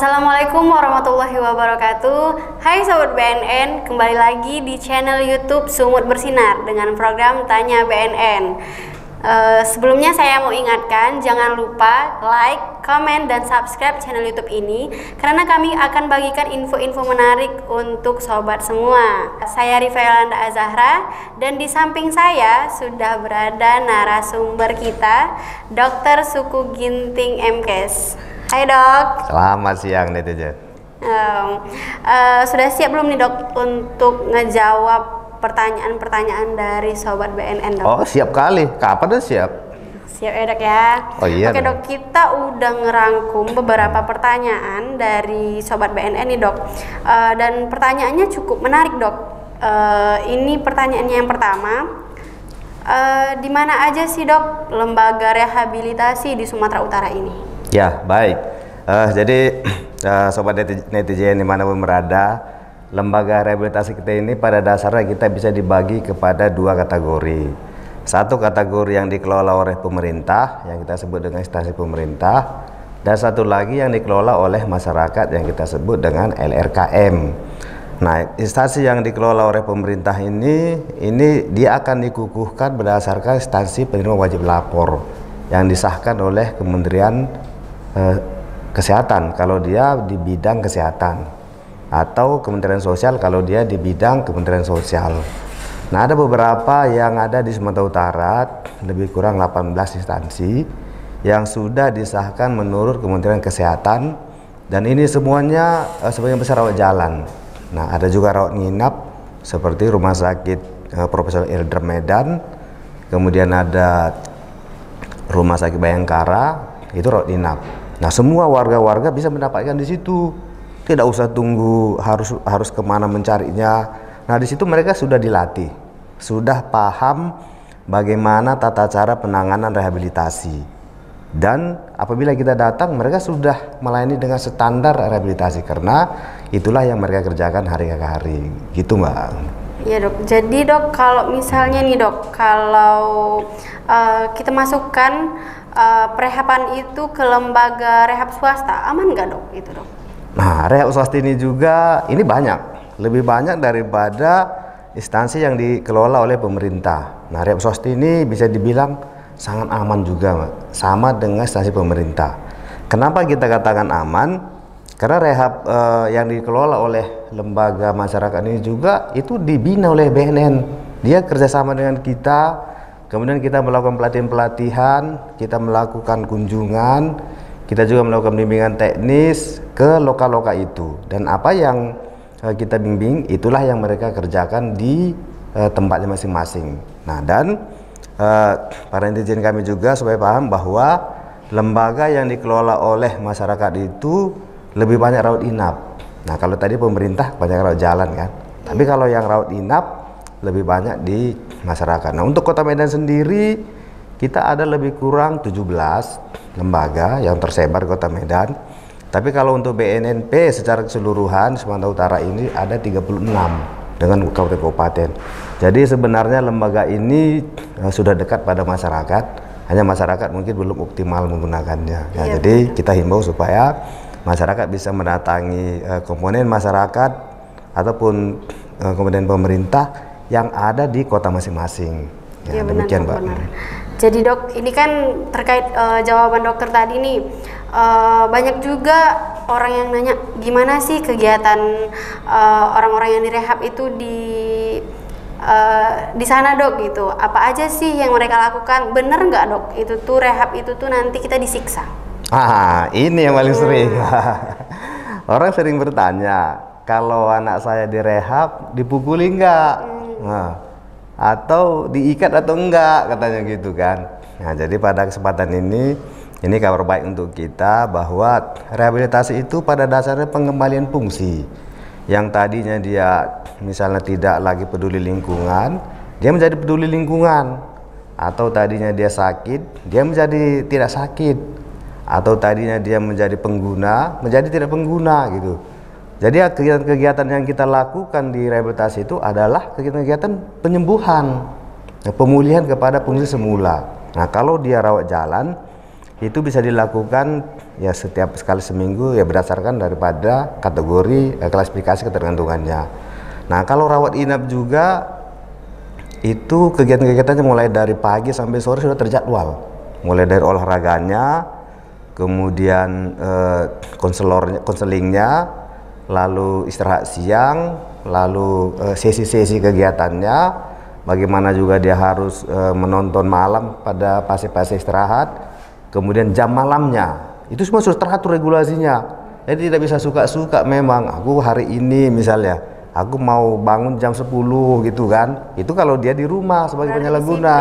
Assalamualaikum warahmatullahi wabarakatuh. Hai Sobat BNN, kembali lagi di channel YouTube Sumut Bersinar dengan program Tanya BNN. Sebelumnya saya mau ingatkan, jangan lupa like, komen, dan subscribe channel YouTube ini karena kami akan bagikan info-info menarik untuk sobat semua. Saya Rifa Yolanda Azahra dan di samping saya sudah berada narasumber kita, Dr. Suku Ginting MKes. Hai Dok. Selamat siang netizen. Sudah siap belum nih Dok untuk ngejawab pertanyaan-pertanyaan dari Sobat BNN Dok? Oh siap kali, kapan udah siap? Siap ya Dok ya. Oh iya. Oke Dok, kita udah ngerangkum beberapa pertanyaan dari Sobat BNN nih Dok. Dan pertanyaannya cukup menarik Dok. Ini pertanyaannya yang pertama. Di mana aja sih Dok lembaga rehabilitasi di Sumatera Utara ini? Ya baik, jadi sobat netizen dimanapun berada, lembaga rehabilitasi kita ini pada dasarnya kita bisa dibagi kepada dua kategori. Satu kategori yang dikelola oleh pemerintah yang kita sebut dengan instansi pemerintah, dan satu lagi yang dikelola oleh masyarakat yang kita sebut dengan LRKM. Nah, instansi yang dikelola oleh pemerintah ini dia akan dikukuhkan berdasarkan instansi penerima wajib lapor yang disahkan oleh Kementerian Kesehatan kalau dia di bidang kesehatan, atau Kementerian Sosial kalau dia di bidang Kementerian Sosial. Nah, ada beberapa yang ada di Sumatera Utara, lebih kurang 18 instansi yang sudah disahkan menurut Kementerian Kesehatan, dan ini semuanya sebagian besar rawat jalan. Nah, ada juga rawat nginap seperti Rumah Sakit Profesor Ilder Medan, kemudian ada Rumah Sakit Bayangkara, itu rawat inap. Nah, semua warga-warga bisa mendapatkan di situ, tidak usah tunggu harus kemana mencarinya. Nah, di situ mereka sudah dilatih, sudah paham bagaimana tata cara penanganan rehabilitasi, dan apabila kita datang mereka sudah melayani dengan standar rehabilitasi karena itulah yang mereka kerjakan hari ke hari, gitu Mbak. Iya Dok, jadi Dok kalau misalnya nih Dok, kalau kita masukkan perehaban itu ke lembaga rehab swasta, aman nggak Dok itu Dok? Nah, rehab swasta ini juga banyak, lebih banyak daripada instansi yang dikelola oleh pemerintah. Nah, rehab swasta ini bisa dibilang sangat aman juga, sama dengan instansi pemerintah. Kenapa kita katakan aman? Karena rehab yang dikelola oleh lembaga masyarakat ini juga itu dibina oleh BNN. Dia kerjasama dengan kita, kemudian kita melakukan pelatihan-pelatihan, kita melakukan kunjungan, kita juga melakukan bimbingan teknis ke lokal-lokal itu. Dan apa yang kita bimbing, itulah yang mereka kerjakan di tempatnya masing-masing. Nah, dan para netizen kami juga supaya paham bahwa lembaga yang dikelola oleh masyarakat itu lebih banyak rawat inap. Nah, kalau tadi pemerintah banyak rawat jalan kan, tapi kalau yang rawat inap lebih banyak di masyarakat. Nah, untuk Kota Medan sendiri kita ada lebih kurang 17 lembaga yang tersebar Kota Medan. Tapi kalau untuk BNNP secara keseluruhan Sumatera Utara ini ada 36 dengan kabupaten. Jadi sebenarnya lembaga ini sudah dekat pada masyarakat, hanya masyarakat mungkin belum optimal menggunakannya. Ya, jadi kita himbau supaya masyarakat bisa mendatangi komponen masyarakat ataupun komponen pemerintah yang ada di kota masing-masing. Ya, demikian Mbak. Benar. Jadi Dok, ini kan terkait jawaban dokter tadi nih, banyak juga orang yang nanya gimana sih kegiatan orang-orang yang direhab itu di sana Dok gitu. Apa aja sih yang mereka lakukan? Bener nggak Dok? Itu tuh rehab itu tuh nanti kita disiksa. Ini yang paling sering. Orang sering bertanya, kalau anak saya direhab dipukuli enggak? Atau diikat atau enggak, katanya gitu kan. Nah, jadi pada kesempatan ini kabar baik untuk kita bahwa rehabilitasi itu pada dasarnya pengembalian fungsi. Yang tadinya dia misalnya tidak lagi peduli lingkungan, dia menjadi peduli lingkungan. Atau tadinya dia sakit, dia menjadi tidak sakit. Atau tadinya dia menjadi pengguna, menjadi tidak pengguna gitu. Jadi kegiatan-kegiatan yang kita lakukan di rehabilitasi itu adalah kegiatan-kegiatan penyembuhan, pemulihan kepada fungsi semula. Nah, kalau dia rawat jalan, itu bisa dilakukan ya setiap sekali seminggu ya berdasarkan daripada kategori klasifikasi ketergantungannya. Nah kalau rawat inap juga itu kegiatan-kegiatannya mulai dari pagi sampai sore sudah terjadwal, mulai dari olahraganya, kemudian konselingnya, lalu istirahat siang, lalu sesi-sesi kegiatannya, bagaimana juga dia harus menonton malam pada fase-fase istirahat, kemudian jam malamnya, itu semua sudah teratur regulasinya. Jadi tidak bisa suka-suka memang, aku hari ini misalnya, aku mau bangun jam 10 gitu kan, itu kalau dia di rumah sebagai penyalahguna.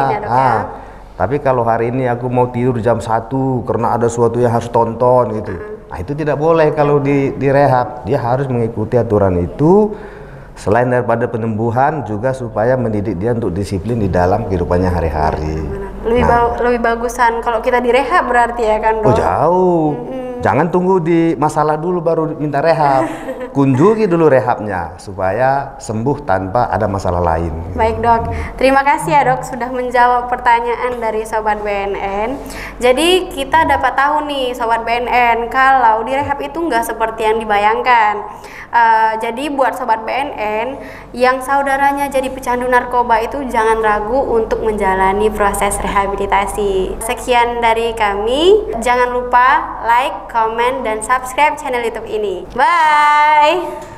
Tapi kalau hari ini aku mau tidur jam 1 karena ada sesuatu yang harus tonton gitu, nah itu tidak boleh kalau di rehab. Dia harus mengikuti aturan itu, selain daripada penyembuhan juga supaya mendidik dia untuk disiplin di dalam kehidupannya hari-hari. Lebih bagusan kalau kita direhab berarti ya kan, Dok? Oh jauh. Jangan tunggu di masalah dulu baru minta rehab. Kunjungi dulu rehabnya supaya sembuh tanpa ada masalah lain. Baik, Dok. Terima kasih ya, Dok, sudah menjawab pertanyaan dari Sobat BNN. Jadi kita dapat tahu nih Sobat BNN kalau di rehab itu nggak seperti yang dibayangkan. Jadi buat Sobat BNN yang saudaranya jadi pecandu narkoba itu jangan ragu untuk menjalani proses rehabilitasi. Sekian dari kami. Jangan lupa like, comment, dan subscribe channel YouTube ini. Bye!